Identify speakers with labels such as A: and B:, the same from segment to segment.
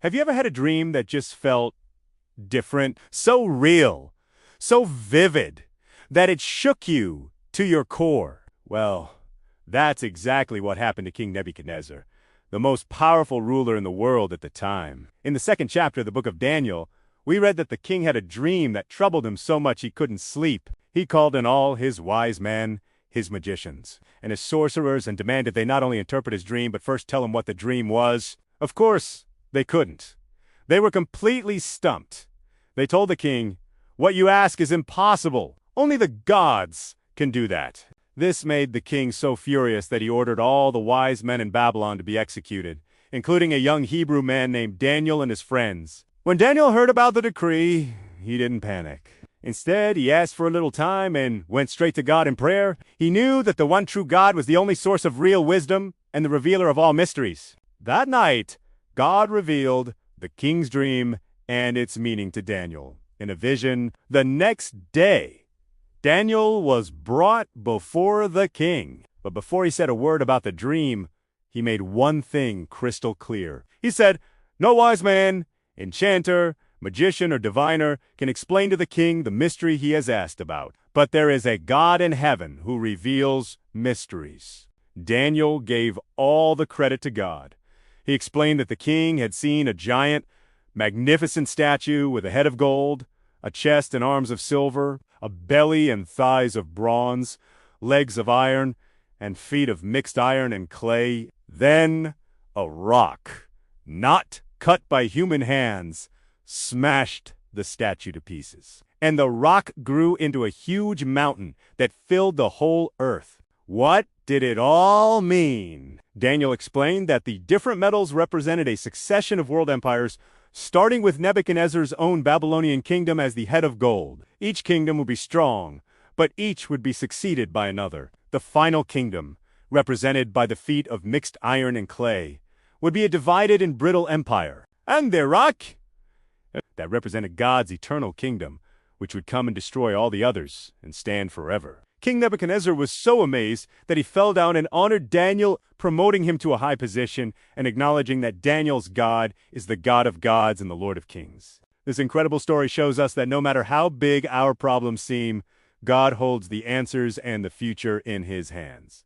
A: Have you ever had a dream that just felt different, so real, so vivid, that it shook you to your core? Well, that's exactly what happened to King Nebuchadnezzar, the most powerful ruler in the world at the time. In the second chapter of the book of Daniel, we read that the king had a dream that troubled him so much he couldn't sleep. He called in all his wise men, his magicians, and his sorcerers, and demanded they not only interpret his dream, but first tell him what the dream was. Of course, they couldn't. They were completely stumped. They told the king, "What you ask is impossible. Only the gods can do that." This made the king so furious that he ordered all the wise men in Babylon to be executed, including a young Hebrew man named Daniel and his friends. When Daniel heard about the decree, he didn't panic. Instead, he asked for a little time and went straight to God in prayer. He knew that the one true God was the only source of real wisdom and the revealer of all mysteries. That night, God revealed the king's dream and its meaning to Daniel in a vision. The next day, Daniel was brought before the king. But before he said a word about the dream, he made one thing crystal clear. He said, "No wise man, enchanter, magician, or diviner can explain to the king the mystery he has asked about. But there is a God in heaven who reveals mysteries." Daniel gave all the credit to God. He explained that the king had seen a giant, magnificent statue with a head of gold, a chest and arms of silver, a belly and thighs of bronze, legs of iron, and feet of mixed iron and clay. Then a rock, not cut by human hands, smashed the statue to pieces. And the rock grew into a huge mountain that filled the whole earth. What did it all mean? Daniel explained that the different metals represented a succession of world empires, starting with Nebuchadnezzar's own Babylonian kingdom as the head of gold. Each kingdom would be strong, but each would be succeeded by another. The final kingdom, represented by the feet of mixed iron and clay, would be a divided and brittle empire. And the rock that represented God's eternal kingdom, which would come and destroy all the others and stand forever. King Nebuchadnezzar was so amazed that he fell down and honored Daniel, promoting him to a high position and acknowledging that Daniel's God is the God of gods and the Lord of kings. This incredible story shows us that no matter how big our problems seem, God holds the answers and the future in his hands.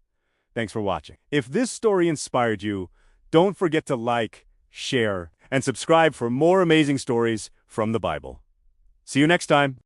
A: Thanks for watching. If this story inspired you, don't forget to like, share, and subscribe for more amazing stories from the Bible. See you next time.